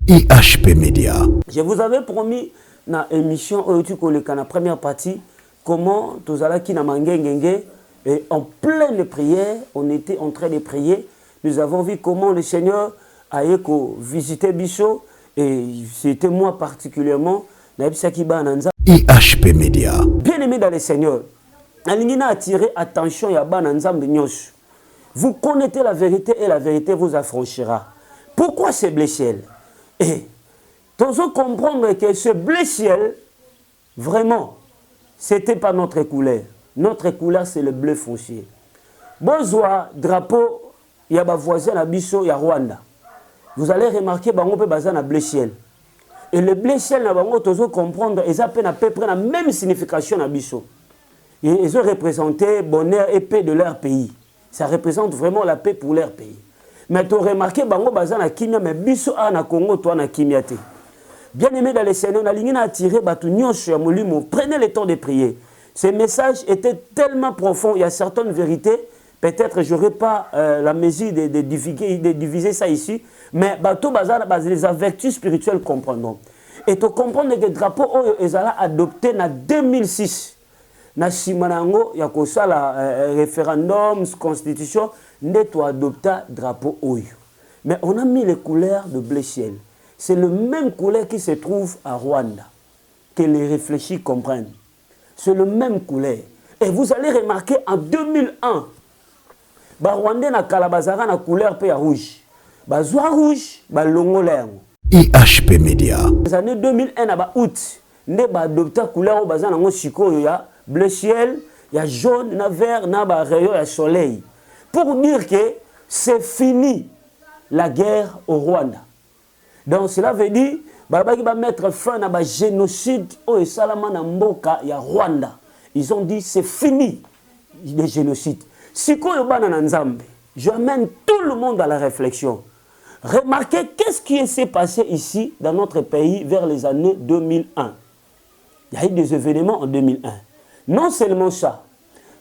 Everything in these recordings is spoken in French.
IHP Media. Je vous avais promis dans l'émission la première partie comment Tozalaki na Mangengenge et en pleine prière, on était en train de prier. Nous avons vu comment le Seigneur a visité Bicho et c'était moi particulièrement IHP Media. Bien aimé dans le Seigneur, Alingina a attiré attention ya Bananzam de Nyos. Vous connaissez la vérité et la vérité vous affranchira. Pourquoi ce blé ciel? Et nous comprendre que ce blé ciel, vraiment, c'était pas notre couleur. Notre couleur, c'est le bleu foncier. Bonsoir, drapeau, il y a ma voisin à Bisso, il y a Rwanda. Vous allez remarquer que on peut baser dans blé ciel. Et le blé ciel, nous comprendre, ils ont à peu près la même signification à Bisso. Ils ont représenté bonheur et paix de leur pays. Ça représente vraiment la paix pour leur pays. Mais tu as remarqué que baza na kimia mais biso na Congo toi na kimia te. Bien aimé dans les Seigneur, on a ligné attiré batu nyonso ya molimo. Prenez le temps de prier. Ce message était tellement profond, il y a certaines vérités, peut-être j'aurais pas la mesure de diviser ça ici, mais batu baza les vertus spirituelles comprendront. Et tu comprends que le drapeau est adopté en 2006. Na simanango ya kosala référendum, constitution, neto adopta drapeau oyo. Mais on a mis les couleurs de blé ciel. C'est le même couleur qui se trouve à Rwanda. Que les réfléchis comprennent. C'est le même couleur. Et vous allez remarquer en 2001, ba Rwandais na kalabazara na couleur pe rouge. Ba zoa rouge, ba longoler. IHP Media. Les années 2001 na ba août, ne ba adopta couleur au bazana ngo sikoyo ya bleu ciel, il y a jaune, il y a vert, il y a rayon, il y a soleil. Pour dire que c'est fini la guerre au Rwanda. Donc cela veut dire qu'il va mettre fin à un génocide au Salamana Mboka, il y a Rwanda. Ils ont dit c'est fini le génocide. Si je amène tout le monde à la réflexion. Remarquez qu'est-ce qui s'est passé ici dans notre pays vers les années 2001. Il y a eu des événements en 2001. Non seulement ça,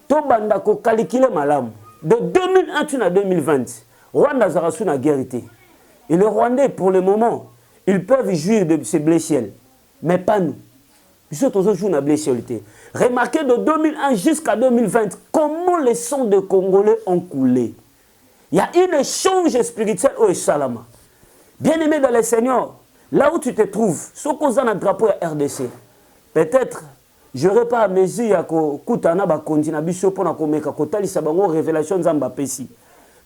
Tobanda ko calculé malam. De 2001 à 2020, Rwanda a reçu la guerre. Et les Rwandais, pour le moment, ils peuvent jouir de ces blés ciel. Mais pas nous. Ils sont toujours joués dans blé ciel. Remarquez de 2001 jusqu'à 2020, comment les sons de Congolais ont coulé. Il y a un échange spirituel au Salama. Bien aimé dans le Seigneur, là où tu te trouves, ce qu'on a un drapeau à RDC, peut-être. Je n'aurai pas à mesure que continue à révélation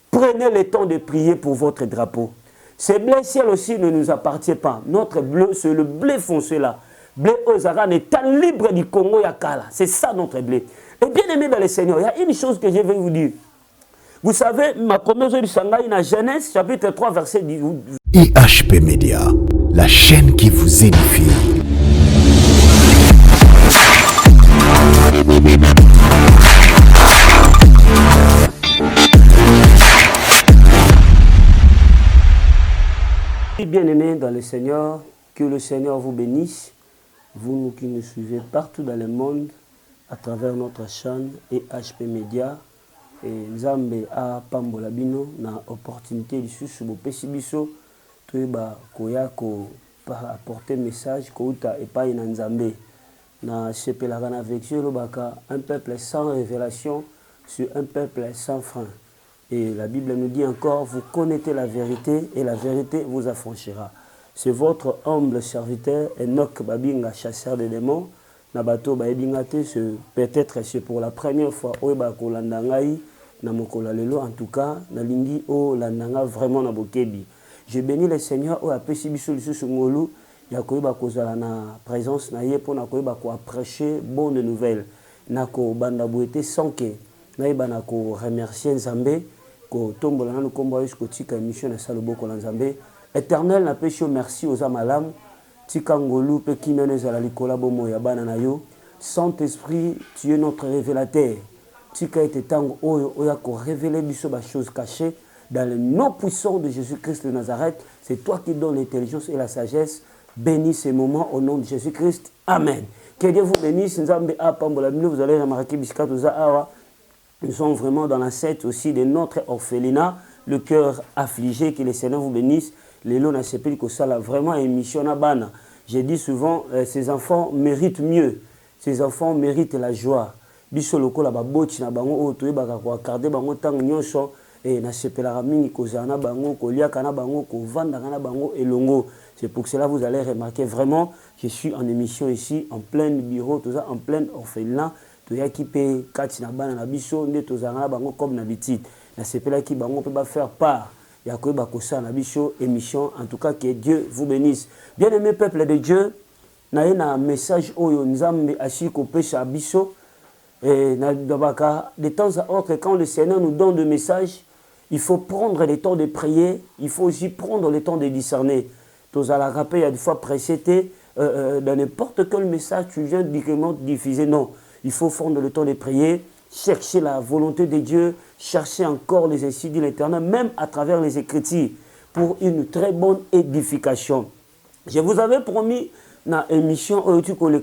Prenez le temps de prier pour votre drapeau. Ce blé ciel aussi ne nous appartient pas. Notre bleu, c'est le blé foncé là. Blé Ozaran est libre du Congo Yakala. C'est ça notre blé. Et bien aimé dans le Seigneur, il y a une chose que je vais vous dire. Vous savez, ma promesse du Sangaï dans Genèse, chapitre 3, verset 10. IHP Media, la chaîne qui vous édifie. Bien-aimés dans le Seigneur, que le Seigneur vous bénisse, vous qui nous suivez partout dans le monde, à travers notre chaîne et HP Media, et Nzambe a Pambola Bino, na opportunité de suivre Pesibiso, Tueba Koyako, apporter message, Kouta et pas in Nzambe. Na Chepelagana avec un peuple sans révélation sur un peuple sans frein. Et la Bible nous dit encore, vous connaissez la vérité et la vérité vous affranchira. C'est votre humble serviteur, Enoch Babinga, chasseur de démons. Nabato Baebingate, peut-être c'est pour la première fois, Oeba Kolandangai, Namokola Lelo, en tout cas, Nalingi O Landanga, vraiment Nabokebi. Je bénis le Seigneur, O Apesibiso Lissusungolu, Yakoeba Kozala na présence na ye pour Nakoeba ko prêcher bonne nouvelle. Nako Bandabouete sans que Naïba Nako remercier Nzambe. Ko tombola na kombo jusqu'au tika mission na saloboko la Nzambe éternel na péché merci aux amalam tika ngolu pe kimene za likola bomo ya bana na yo Saint-Esprit tu es notre révélateur tika ete tango oyo oya ko révéler biso ba choses cachées dans le nom puissant de Jésus-Christ de Nazareth. C'est toi qui donnes l'intelligence et la sagesse. Bénis ces moments au nom de Jésus-Christ. Amen. Que Dieu vous bénisse. Nzambe a pambola bino, vous allez remarquer biskato za awa. Nous sommes vraiment dans la scène aussi de notre orphelinat, le cœur affligé, que le Seigneur vous bénisse. les lots n'a sepeli que ça là vraiment émission na bana. J'ai dit souvent ces enfants méritent mieux. Ces enfants méritent la joie. Biso lokola ba boti na bango o toyeba ko accorder bango tango nyonso et na sepela mingi kozana na bango koliaka na bango kovanda na bango elongo. C'est pour cela que vous allez remarquer vraiment je suis en émission ici en plein bureau tout ça en plein orphelinat toyaki pe kati na bana na biso nde tozanga na bango comme d'habitude. Na sepela ki bango peut pas faire part. Ya koyeba ko ça na biso émission en tout cas que Dieu vous bénisse. Bien-aimé peuple de Dieu, na un message oyo nzambe ashi ko pesha biso. Et de temps à autre, quand le Seigneur nous donne des messages, il faut prendre le temps de prier, il faut aussi prendre le temps de discerner. Tous à la rappel, il y a des fois précédé, dans n'importe quel message, tu viens directement diffuser. Non, il faut prendre le temps de prier, chercher la volonté de Dieu, chercher encore les insights de l'Éternel, même à travers les Écritures, pour une très bonne édification. Je vous avais promis, dans l'émission,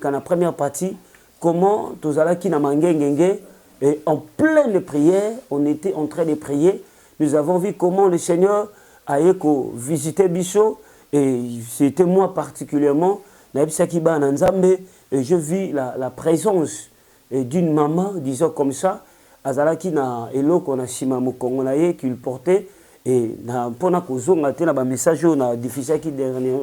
la première partie, comment Tozalaki na mangengenge et en pleine prière, on était en train de prier. Nous avons vu comment le Seigneur a visité Bicho et c'était moi particulièrement. Et je vis la présence d'une maman, disons comme ça, Azalaki na eloko na sima mokongolaye qu'il portait et na pona kozonga te na ba message na diffusé qui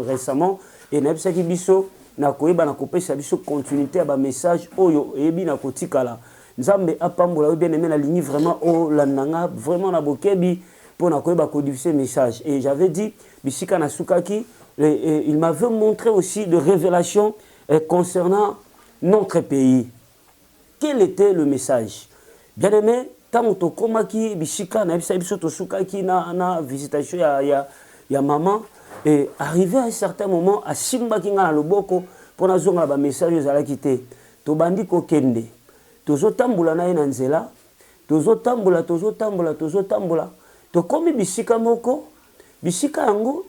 récemment et na Bicho na koyeba na kopesa biso continuité à ba message oyo ebi na kotikala nzambe apambola bien aimé la ligne vraiment o landanga vraiment na bokebi pour na koyeba ko diffuser message et j'avais dit bisika na sukaki il m'avait montré aussi de révélations concernant notre pays. Quel était le message? Bien aimé tant to komaki bisika na biso to sukaki na visitation ya maman. Et arrivé à un certain moment, à Simba Kinga Loboko, pour nous avoir un message à la quitter. To bandi ko kende. Tozo tambula na enanzela. Tozo tambula. To komi bisika moko. Bisika ango,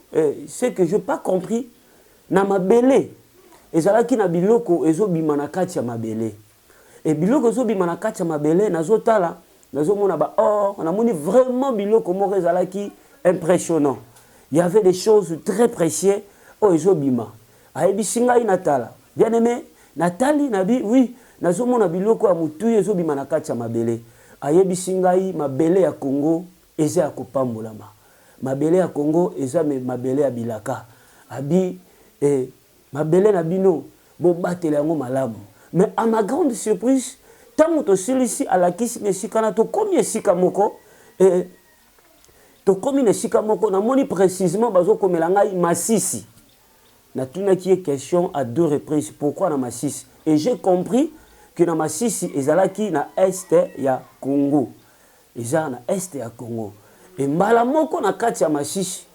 c'est que je n'ai pas compris. Na mabele. Ezalaki na biloko ezo bimanakati ya mabele. Et biloko ezo bimanakati ya mabele nazo tala, nazo mona ba or, na moni vraiment biloko moko ezalaki impressionnant. Il y avait des choses très précieuses au Ezobima. Aebi singai natala. Bien aimé, Natali nabi oui, nazomo na biloko ya mutu ezobima na kati ya mabele. Ayebi singai mabele ya Congo eza ya kopambolama. Mabele ya Congo eza mabele ya bilaka. Abi mabele na bino bo batela yango malamu. Mais à ma grande surprise, tant to silisi à la kisi mesikana to komi esika moko to komi nesika moko na moni précisément bazo komela ngai Masisi. Na tuna qui est question à deux reprises pourquoi na Masisi et j'ai compris que na Masisi ezalaki na est ya Congo. Eza na est ya Congo. Et mbala moko na kati ya Masisi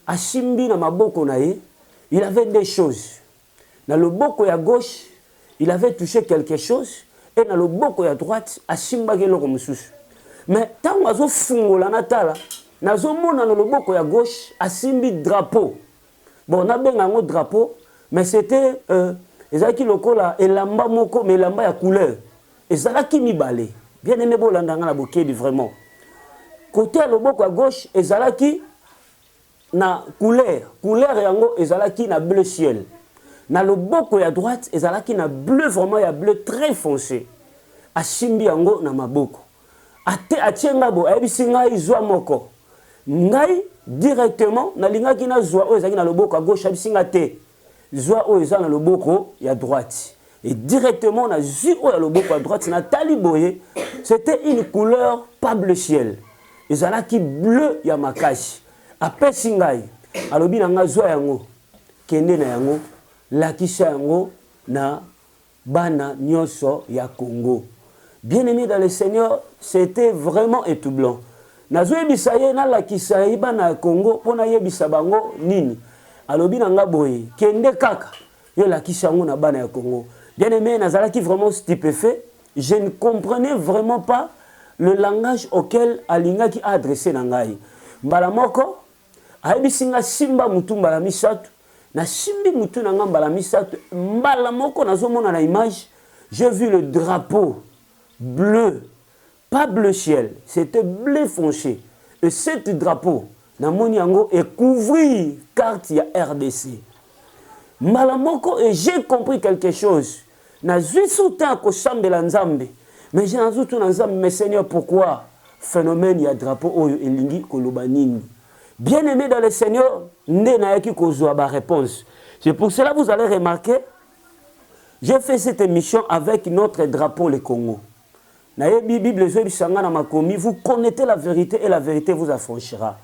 asimbi na maboko na ye, il avait des choses. Na loboko ya gauche, il avait touché quelque chose et na loboko ya droite asimba keloko mususu. Mais tant azo fungola na tala nazomona na loboko ya gauche asimbi drapeau. Bon, on a bien un drapeau, mais c'était ezalaki lokola elamba moko mais elamba ya couleur. Ezalaki mibale. Bien aimé bolandanga na bokebi vraiment. Côté ya loboko ya gauche ezalaki na couleur yango ezalaki na bleu ciel. Na loboko ya droite ezalaki na bleu vraiment ya bleu très foncé. Asimbi yango na maboko. Ate atienga bo ayebisi ngai zwa moko. Ngai directement na lingaki na zwa o ezaki na loboko à gauche abisinga te. Zwa o ezaki na loboko ya droite. Et directement na zwa o ya loboko à droite na taliboye, c'était une couleur pas bleu ciel. Ezalaki bleu ya makashi. Apesi ngai alobi na nga zwa yango kende na yango lakisa yango na bana nyonso ya Congo. Bien-aimé dans le Seigneur, c'était vraiment étouflant. Nazo yebisa ye na lakisa ye bana Congo pona yebisa bango nini. Alobi na nga boye kende kaka yo lakisa yango na bana ya Congo. Bien-aimé, nazalaki vraiment stupéfait. Je ne comprenais vraiment pas le langage auquel alingaki a adressé na ngai. Mbala moko ayebisinga simba mutu mbala misatu. Na simbi mutu na nga mbala misatu. Mbala moko nazomona na image, j'ai vu le drapeau bleu, pas bleu ciel, c'était bleu foncé. Et cet drapeau, namoni yango et couvrir carte ya RDC. Malamoko et j'ai compris quelque chose. Na zuisu ta ko chambela nzambe. Mais j'ai nazutu na nzambe, mais Seigneur, pourquoi phénomène ya drapeau oyo elingi koloba nini? Bien-aimé dans le Seigneur, nde na yaki kozwa ba réponse. C'est pour cela que vous allez remarquer, j'ai fait cette émission avec notre drapeau le Congo. Vous connaissez la vérité et la vérité vous affranchira.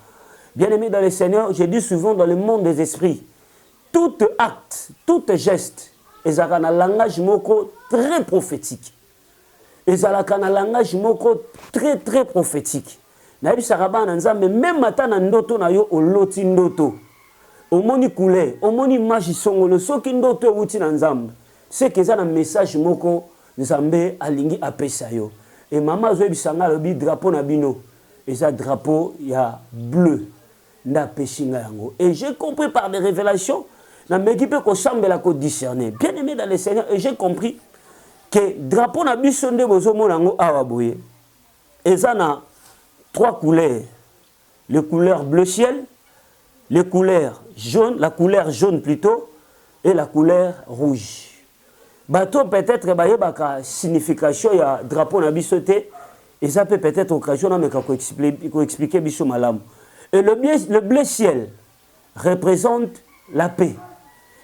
Bien-aimé dans le Seigneur, je dis souvent dans le monde des esprits, tout acte, tout geste, ils ont un langage moko très prophétique. Ils ont un langage moko très très prophétique. Même matin na ndoto na yo oloti ndoto. Omoni couleur, omoni magie songolo soki ndoto uti na nzambe. C'est que ça un message moko nzambe alingi apesa yo. Et maman zo bisanga le drapeau na bino. Et ça drapeau ya bleu. Na peshinga yango. Et j'ai compris par des révélations na m'équipe ko sambela ko discerner. Bien aimé dans le Seigneur, et j'ai compris que drapeau na biso nde bozo mona ngo awa boye. Et ça na trois couleurs. Les couleurs bleu ciel, les couleurs jaune, la couleur jaune plutôt, et la couleur rouge. Bateau peut-être bayebaka signification ya drapeau na bisoté, et ça peut peut-être occasion na meka ko expliquer biso malam. Et le bleu ciel représente la paix.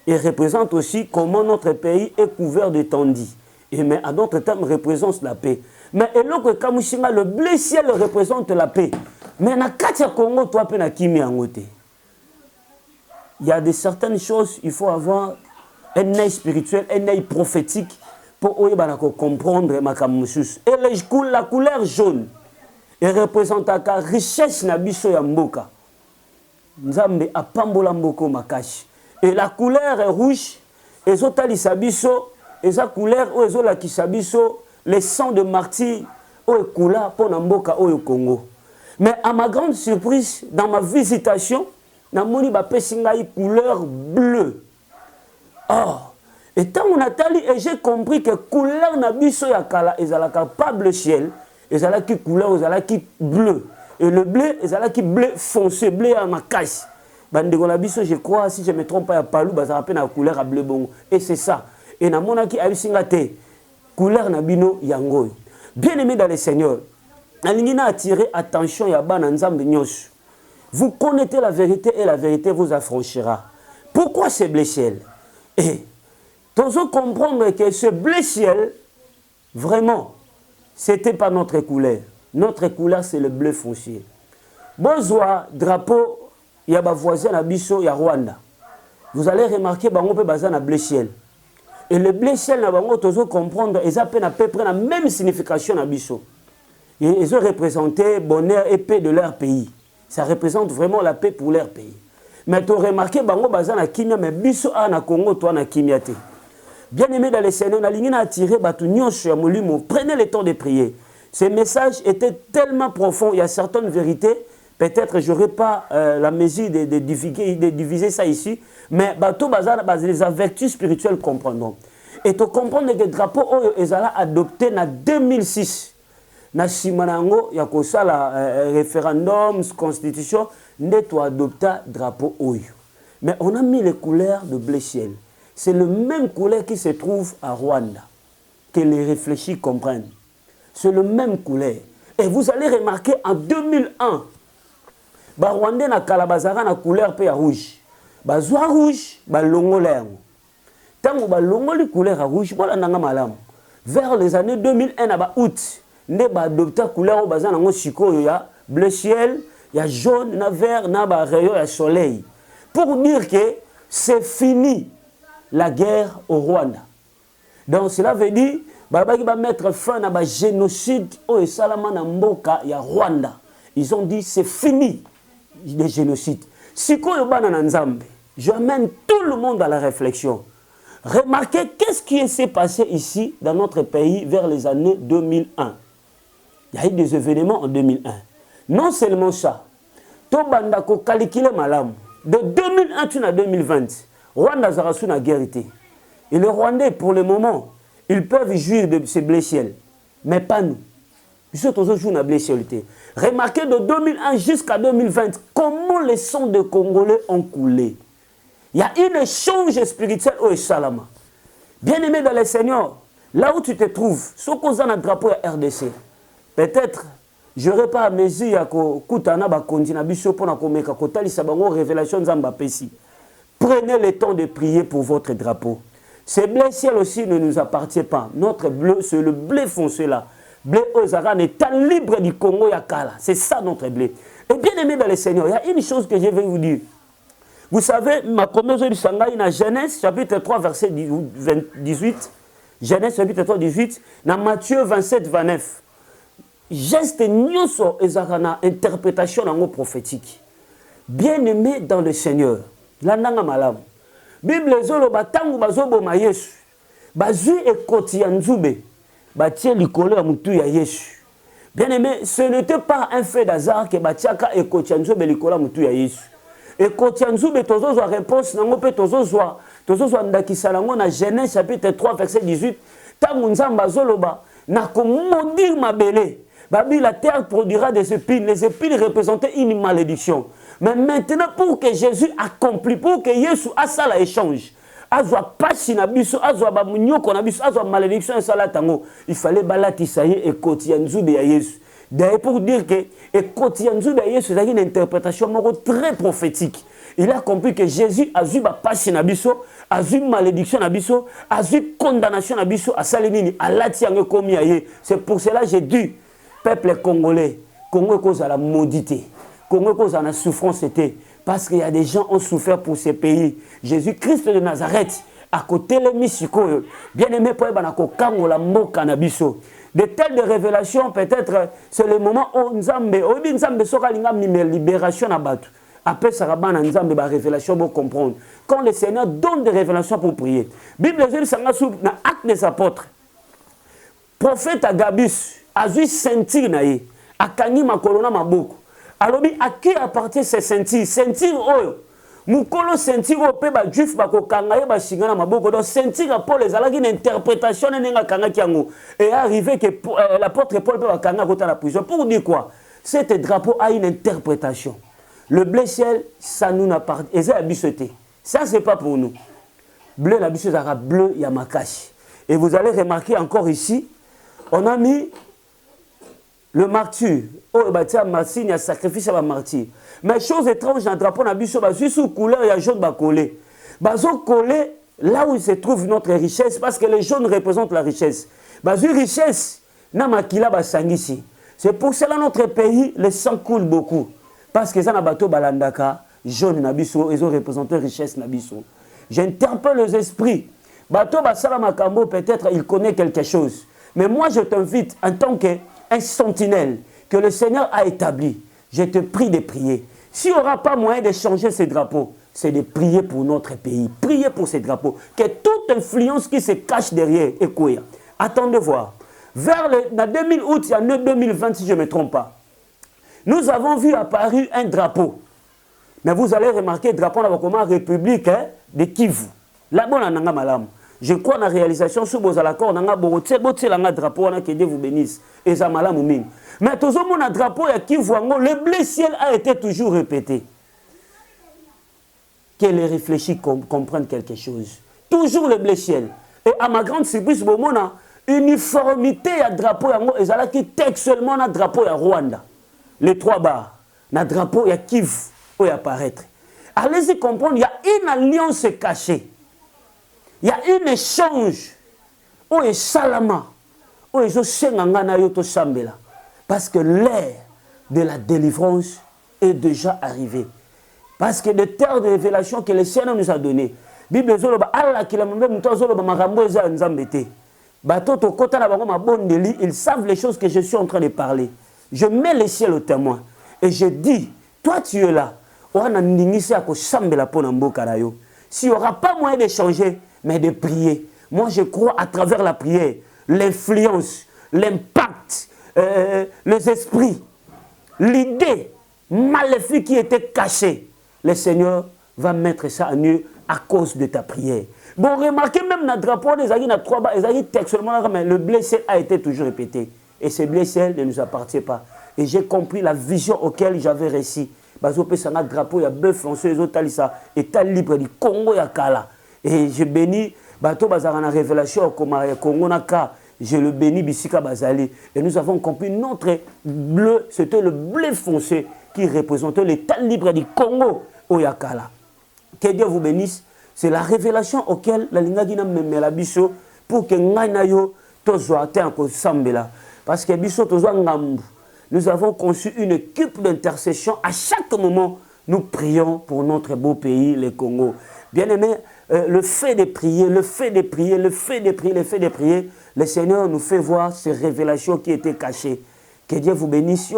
Et représente aussi comment notre pays est couvert de tendis. Et mais à d'autres termes représente la paix. Mais le bleu ciel représente la paix. Mais na katia Congo toi pe na kimi angote. Il y a de certaines choses, il faut avoir un œil spirituel, un œil prophétique pour comprendre ma kamusus. Et la couleur jaune représente la richesse na biso ya mboka. Nzambe apambola mboko makashi. Et la couleur rouge ezotalisa biso, et sa couleur ezolakisa biso le sang de martyr au Kula pour Namboka au Congo. Mais à ma grande surprise, dans ma visitation, namoni ba pesingai couleur bleue. Or, et tant on a tali, et j'ai compris que couleur na biso ya kala ezalaka pas bleu ciel, ezalaki couleur ezalaki bleu. Et le bleu ezalaki bleu foncé, bleu à ma caisse. Bandeko na biso, je crois, si je ne me trompe pas, ya palou bazala pe na couleur à bleu bongo. Et c'est ça. Et na monaki abisinga te couleur na bino yangoy. Bien aimé dans le Seigneur, alingina attirer attention ya bana nzambe nyos. Vous connaissez la vérité et la vérité vous affranchira. Pourquoi ce bleu ciel? Et tous comprendre que ce bleu ciel, vraiment, c'était pas notre couleur. Notre couleur, c'est le bleu foncier. Bonsoir, drapeau, il y a ma voisin à Bisso, il y a Rwanda. Vous allez remarquer, bango pe bazan à bleu ciel. Et le bleu ciel, tous comprendre, ils ont à peu près la même signification à Bisso. Ils ont représenté bonheur et paix de leur pays. Ça représente vraiment la paix pour leur pays. Mais tu as remarqué, bango bazan à Kimia, mais Bisso a na Congo, toi na Kimia te. Bien aimé dans les Seigneurs, on a ligne à attirer, prenez le temps de prier. Ces messages étaient tellement profonds, il y a certaines vérités, peut-être je n'aurai pas la mesure de diviser ça ici, mais les avertis spirituels comprendront. Et tu comprends que le drapeau est adopté en 2006. Na simanango ya kosala référendum, constitution, n'est adopté drapeau oyo. Mais on a mis les couleurs de bleu ciel. C'est le même couleur qui se trouve à Rwanda, que les réfléchis comprennent. C'est le même couleur. Et vous allez remarquer en 2001, ba Rwandais na kalabazara na couleur pe rouge. Ba zwa rouge, ba longola yango. Tango ba longoli couleur rouge, bola nanga malamu. Vers les années 2001 na ba août, nde ba adopta couleur bazana ngo sikoyo ya bleu ciel, ya jaune, na vert, na ba rayon ya soleil. Pour dire que c'est fini la guerre au Rwanda. Donc cela veut dire babaki va mettre fin à un génocide au Salama na mboka ya Rwanda. Ils ont dit c'est fini le génocide. Si ko yobana na nzambe, j'amène tout le monde à la réflexion. Remarquez qu'est-ce qui s'est passé ici dans notre pays vers les années 2001. Il y a eu des événements en 2001. Non seulement ça, to banda ko calculer malam de 2001 à 2020. Rwanda a reçu la guerre. Et les Rwandais pour le moment ils peuvent jouir de ces blessures, mais pas nous. Remarquez de 2001 jusqu'à 2020, comment les sons de Congolais ont coulé. Il y a un échange spirituel au Salama. Bien-aimé dans le Seigneur, là où tu te trouves, ce qu'on a un drapeau à RDC, peut-être, je n'aurais pas à mesure que Koutana va continuer à biso pour la Kotali Sabango révélation Zamba Pessi. Prenez le temps de prier pour votre drapeau. Ce blé ciel aussi ne nous appartient pas. Notre bleu, c'est le blé foncé là. Blé Ozara étant libre du Congo Yakala. C'est ça notre blé. Et bien aimé dans le Seigneur, il y a une chose que je vais vous dire. Vous savez, ma promesse du Shanghai, dans Genèse chapitre 3, verset 18, Genèse chapitre 3, 18, dans Matthieu 27, 29, geste nyoso ezakana interprétation dans prophétique. Bien aimé dans le Seigneur, l'ananga malam. Bible zolo batangu bazobo ma Yesu, bazu ekoti ya nzube, batie likolo ya mutu ya Yesu. Bien aimé, ce n'était pas un fait d'hasard que batiaka ekoti ya nzube likolo ya mutu ya Yesu. Ekoti ya nzube tozozwa réponse nango pe tozozwa ndakisa nango na Genèse chapitre 3 verset 18, tangu nzamba zoloba na komondir mabele. Babi, la terre produira des épines. Les épines représentaient une malédiction. Mais maintenant, pour que Jésus accomplit, pour que Jésus a ça l'échange, azwa pasi na biso, azwa ba munyoko na biso, azwa malédiction et salatango, il fallait balati saye et kotianzu de Jésus. D'ailleurs, pour dire que et kotianzu de Jésus, c'est une interprétation très prophétique. Il a compris que Jésus a eu pasi na biso, a eu malédiction na biso, a eu condamnation na biso, a salinini, a latiango komi aye. C'est pour cela que j'ai dit, peuple congolais, Congo est cause à la maudité. Congo est cause à la souffrance. Parce qu'il y a des gens qui ont souffert pour ces pays. Jésus-Christ de Nazareth, à côté de Misiko, bien aimé pour la Mokanabiso. De telles révélations, peut-être, c'est le moment où Nzambe sera libération à battre. Après, ça va Nzambe la révélation pour comprendre. Quand le Seigneur donne des révélations pour prier. Bible dit dans l'acte des apôtres. Prophète Agabus a vu sentir naïe, a kangi makolona maboko. Alors, à qui appartient ces sentir? Sentir oyo. Mukolo sentir o pe ba juif ba ko kangaye ba shingana maboko. Donc sentir à Paul les alaki une interprétation nenga kanga kiango. Et arrivé que l'apôtre Paul peut ba kanga kota la prison. Pour dire quoi? Cet drapeau a une interprétation. Le blé ciel, ça nous n'appartient. Et ça a bissoté. Ça c'est pas pour nous. Bleu la bissoté sera bleu yamakashi. Et vous allez remarquer encore ici, on a mis le martyr. Oh, il y a un sacrifice à la martyr. Mais chose étrange, dans le drapeau, on a vu sous couleur, il y a jaune collé. Bazo collé là où se trouve notre richesse, parce que les jaunes représentent la richesse. Bazo richesse, na makila basangisi. C'est pour cela notre pays, le sang coule beaucoup. Parce que ça na bateau balandaka, jaune nabiso, ils ont représenté richesse nabiso. J'interpelle les esprits. Bateau basala makambo, peut-être il connaît quelque chose. Mais moi je t'invite en tant qu'un sentinelle que le Seigneur a établi. Je te prie de prier. S'il n'y aura pas moyen de changer ces drapeaux, c'est de prier pour notre pays. Prier pour ces drapeaux. Que toute influence qui se cache derrière est quoi. Attendez voir. Vers le 2000 août, il y a 2020 si je ne me trompe pas. Nous avons vu apparu un drapeau. Mais vous allez remarquer le drapeau de la République de Kivu. Là-bas, on a malam. Je crois dans la réalisation sous vos accords, on a un drapeau qui Dieu vous bénisse. Et ça malam ou mine. Mais tout le monde a un drapeau à Kivu, le blé ciel a été toujours répété. Que les réfléchis comprennent quelque chose. Toujours le blé ciel. Et à ma grande surprise, bon, on a uniformité à drapeau et ça qui textuellement un drapeau à Rwanda. Les 3 barres. Un drapeau à Kivu où apparaître. Allez-y comprendre, il y a une alliance cachée. Il y a un échange. Où est Salama? Où est Sengangana Yoto Sambela? Parce que l'ère de la délivrance est déjà arrivée. Parce que les terres de révélation que le Seigneur nous a données. Bible Zoloba, Allah qui l'a même temps Zoloba Marambo Eza Nzambete. Batoto Kota la Bango ma bonne délit, ils savent les choses que je suis en train de parler. Je mets le ciel au témoin. Et je dis, toi tu es là. S'il n'y aura pas moyen de changer, mais de prier. Moi je crois à travers la prière, l'influence, l'impact, les esprits, l'idée maléfique qui était cachée. Le Seigneur va mettre ça en eux à cause de ta prière. Bon, remarquez même dans le drapeau, les aguilles, 3 bas, les aguilles textuellement, mais le blessé a été toujours répété. et ce blé ciel ne nous appartient pas. Et j'ai compris la vision auquel j'avais réussi. Bazope sanga drapeau ya bœuf foncé les autres talisa état libre du Congo ya kala. Et je bénis bato bazara na révélation comme ya Congo naka. Je le bénis bisika bazali. Et nous avons compris notre bleu, c'était le blé foncé qui représentait l'état libre du Congo au Yakala. Que Dieu vous bénisse. C'est la révélation auquel la linga gina memela biso pour que ngana yo tozo atteint ko sambela. Parce que biso tozo ngambu. Nous avons conçu une équipe d'intercession. À chaque moment, nous prions pour notre beau pays, le Congo. Bien-aimés, le fait de prier, le Seigneur nous fait voir ces révélations qui étaient cachées. Que Dieu vous bénisse.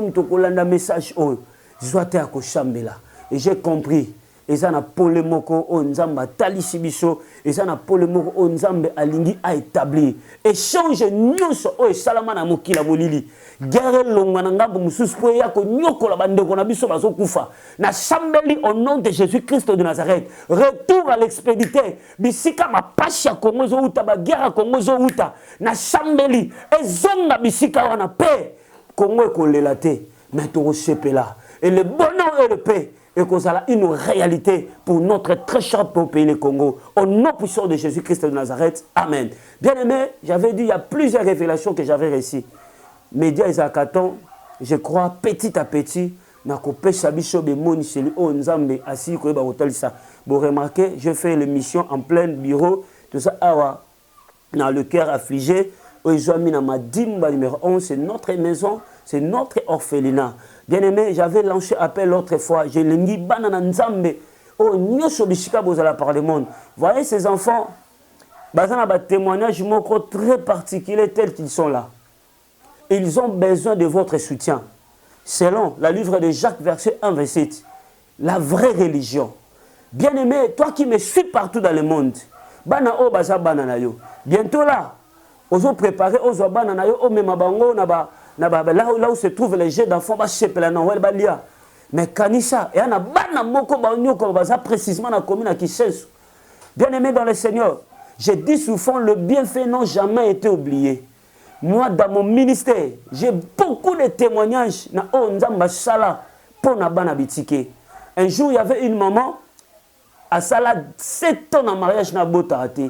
Et j'ai compris. Et ça n'a pas le mot on nzamba talisibiso et ça n'a pas le mot on nzambe alingi a établi échange nyonso o salama na mokila molili guerre longa na ngambo mususu po ya ko nyokola bandeko na biso bazo kufa na sambeli au nom de Jésus-Christ de Nazareth retour à l'expéditeur bisika ma pasha Congo zo uta ba guerre Congo zo uta na sambeli ezonga bisika wana paix Congo ko lelate mais to sepela et le bonheur et le paix et que ça a une réalité pour notre très cher pays, le Congo. Au nom puissant de Jésus-Christ de Nazareth. Amen. Bien aimé, j'avais dit, il y a plusieurs révélations que j'avais réussies. Média et Zakaton, je crois, petit à petit, vous remarquez, je fais l'émission en plein bureau, tout ça, dans le cœur affligé. Numéro 11, c'est notre maison, c'est notre orphelinat. Bien-aimé, j'avais lancé appel l'autre fois. Je l'ai dit, banana nzambe. Oh, nyoso bishika bozala par le monde. Voyez ces enfants, bazana ba témoignage moko très particulier tels qu'ils sont là. Ils ont besoin de votre soutien. Selon la livre de Jacques, verset 1, verset 7. La vraie religion. Bien-aimé, toi qui me suis partout dans le monde, bana o baza banana yo. Bientôt là, ozo préparer ozo banana yo o mema bango na ba là où se trouvent les jeux d'enfants, mais Kanissa, et on a précisément dans la commune à Kinshasa. Bien aimé dans le Seigneur, j'ai dit souvent, le bienfait n'a jamais été oublié. Moi, dans mon ministère, j'ai beaucoup de témoignages. Un jour, il y avait une maman, à Sala, 7 ans en mariage, na botarate.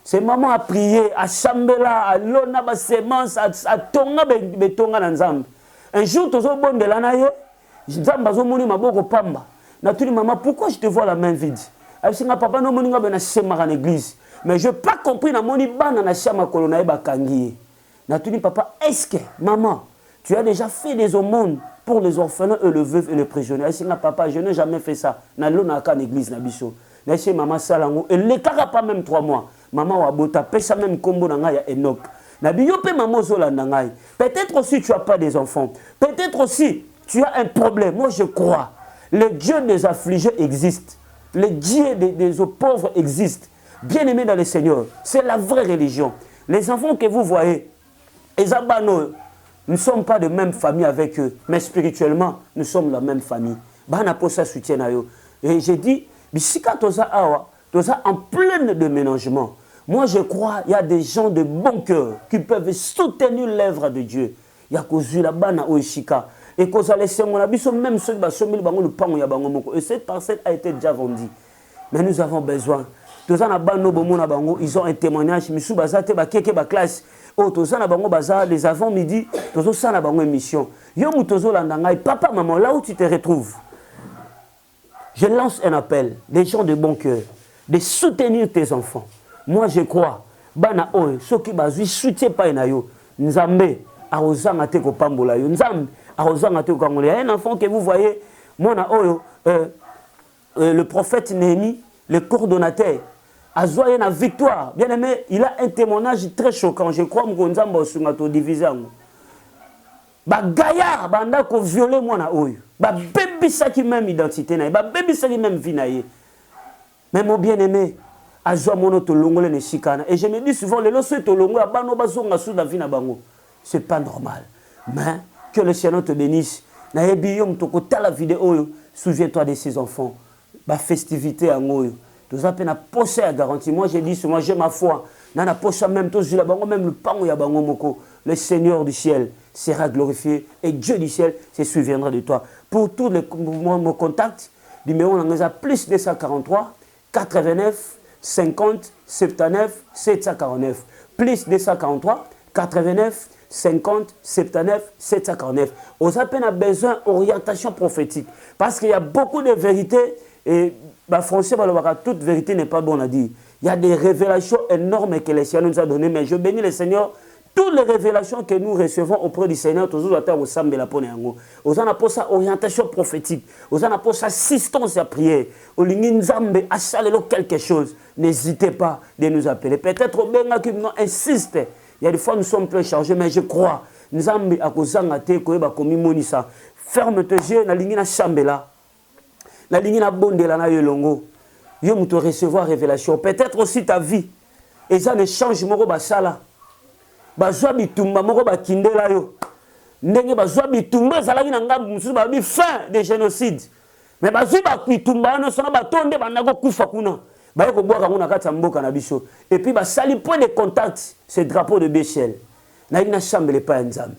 Ces mamans a prié, à Chambela, à Lona, à Semence, à Tonga, Betonga, Nzambe. Un jour, tu as bon de l'anaye, Nzambe a moni maboko pamba. Natuli maman, pourquoi je te vois la main vide? Elle dit, papa, non, moni ngaba na chema en église. Mais je n'ai pas compris, na moni bana na chema kolona eba kangi. Natuli papa, est-ce que, maman, tu as déjà fait des aumônes pour les orphelins et le veuf et le prisonnier? Elle dit, papa, je n'ai jamais fait ça. Na lona ka en église, na biso. Laissez maman salango. Et ne pas même 3 mois. Maman wabota pesa même combo nanga ya Enoch. Nabi yope maman zola nangai. Peut-être aussi tu as pas des enfants. Peut-être aussi tu as un problème. Moi je crois. Le Dieu des affligés existe. Le Dieu des pauvres existe. Bien-aimés dans le Seigneur. C'est la vraie religion. Les enfants que vous voyez, les abano, nous ne sommes pas de même famille avec eux. Mais spirituellement, nous sommes la même famille. Bana posa soutien à eux. Et j'ai dit, bisika toza awa. Tout ça en plein déménagement. Moi, je crois qu'il y a des gens de bon cœur qui peuvent soutenir l'œuvre de Dieu. Il y a cause la bana au Ishika. Et cause les semaines, même ceux qui sont le pan ya bango moko. Et cette parcelle a été déjà vendue. Mais nous avons besoin. Tous ça na bano bomona bango, ils ont un témoignage. Misu bazate ba keke ba classe. Oh, tous ça na bango baza les avant midi. Tous ça na bango émission. Yo mutozo landangai. Papa, maman, là où tu te retrouves, je lance un appel. Des gens de bon cœur. De soutenir tes enfants. Moi, je crois. Bana oe, ceux qui bazui soutien pas enayo. Nzambe arozanga te ko pambola yo. Nzambe arozanga te ko kangole. Il y a un enfant que vous voyez, mona oyo, le prophète Néhémie, le coordonnateur, a joyé na victoire. Bien aimé, il a un témoignage très choquant. Je crois que Nzambe osunga to division. Ba gaillard banda ko violer moi na oyo. Ba bebisa ki même identité na, ba bebisa ki même vie na ye. Mais mon bien-aimé, et je me dis souvent, c'est pas normal. Mais que le Seigneur te bénisse. La vidéo, souviens-toi de ces enfants. La festivité en haut. Tout ça, tu as posé à garantie. Moi, j'ai dit souvent, j'ai ma foi. Même le Seigneur du ciel. sera glorifié et Dieu du ciel se souviendra de toi. Pour tous les mon contact, numéro on a plus 243 89 50 79 749 plus 243 89 50 79 749. On a besoin d'orientation prophétique parce qu'il y a beaucoup de vérités et français, toute vérité n'est pas bonne à dire. Il y a des révélations énormes que le Seigneur nous a données, mais je bénis le Seigneur. Toutes les révélations que nous recevons auprès du Seigneur, toujours à terre au Sambe la pone yango. Aux ana pour sa orientation prophétique, aux ana pour sa assistance à prière, au linginzambe à salelo quelque chose. N'hésitez pas de nous appeler. Peut-être au benga qui nous insiste. Il y a des fois nous sommes peu chargés, mais je crois. Nzambe à kozanga te koeba komi monisa. Ferme tes yeux, na lingina chambe là. La ligne na bonde la na yolongo. Yo muto recevoir révélation. Peut-être aussi ta vie. Et ça ne change moko basala. Bazwa bitumba moko bakindela yo. Ndenge bazwa bitumba zalaki na ngambu mususu ba bi fin de génocide. Mais bazwi ba bitumba no sona batonde banako kufa kuna. Ba ko boka kuna kata mboka na biso. Et puis basali point de contact ce drapeau de Béchel. Na ina chambre le pas nzambe.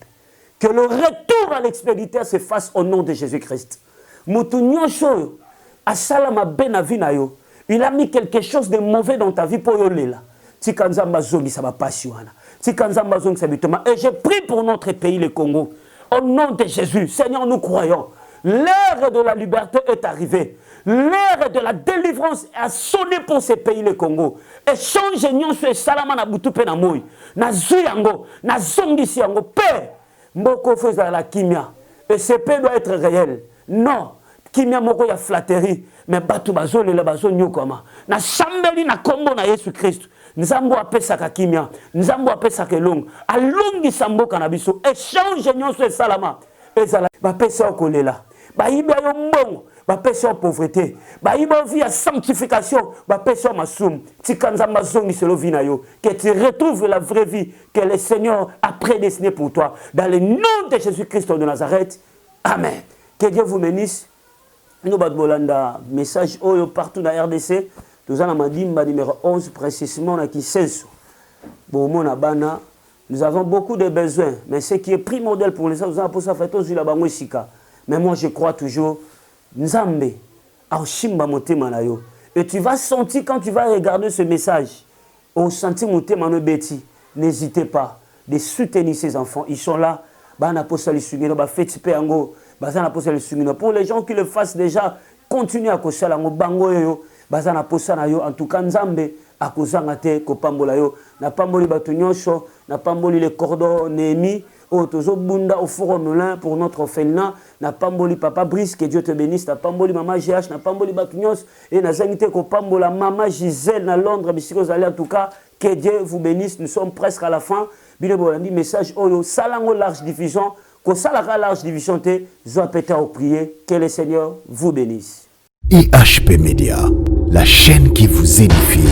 Que le retour à l'expéditeur se fasse au nom de Jésus-Christ. Mutu nyosho asalama bena vina yo. Il a mis quelque chose de mauvais dans ta vie pour yolela. Tikanzamba zongi ça va pas siwana. Tikanzamba zongi ça bitoma. Et je prie pour notre pays le Congo. Au nom de Jésus, Seigneur, nous croyons. L'heure de la liberté est arrivée. L'heure de la délivrance a sonné pour ce pays le Congo. Et change nyonso e salama na butu pe na moi. Na zuyango, na zongi siango père. Mboko faisait la kimia. Et ce paix doit être réel. Non. Kimia moko ya flatterie. Mais batu bazole la bazone nyokoma. Na sambeli na kombo na Yesu Christ. Nzambo apesa ka kimia. Nzambo apesa ke long. Alongi sambo kanabiso. Échange nyonso e salama. Ezala ba pesa okolela. Ba ibe yo mbongo. Ba pesa pauvreté. Ba ibe vie à sanctification. Ba pesa masum. Tikanzamba zongi selo vina yo. Que tu retrouves la vraie vie que le Seigneur a prédestiné pour toi. Dans le nom de Jésus-Christ de Nazareth. Amen. Que Dieu vous bénisse. Nous avons message partout dans la RDC. Nous avons Madimba numéro 11, précisément à Kisenso. Nous avons beaucoup de besoins, mais ce qui est primordial pour les autres, nous avons pour ça fait aussi la Bangouisika. Mais moi, je crois toujours, Nzambe, Aoshimba Motema Nayo. Et tu vas sentir quand tu vas regarder ce message, au senti Motema no Beti, n'hésitez pas de soutenir ces enfants. Ils sont là, Bana Posa Lisugino, Bafetipe Ango. Pour les gens qui le fassent déjà, continuez à kosa la bango yo, bazana posa na yo, en tout cas nzambe a kozanga te ko pambola yo, na pamboli batu nyonso, na pamboli les cordons Néhémie, au tozo bunda au forum Moulin pour notre orphelinat, na pamboli papa Brice, que Dieu te bénisse, na pamboli maman GH, na pamboli batu nyonso, et na zangite ko pambola maman Gisèle na Londres, bisiko zali en tout cas, que Dieu vous bénisse, nous sommes presque à la fin, bile bolandi message oyo, salango large diffusion, que ça la large division te, peut au prier, que le Seigneur vous bénisse. IHP Media, la chaîne qui vous édifie.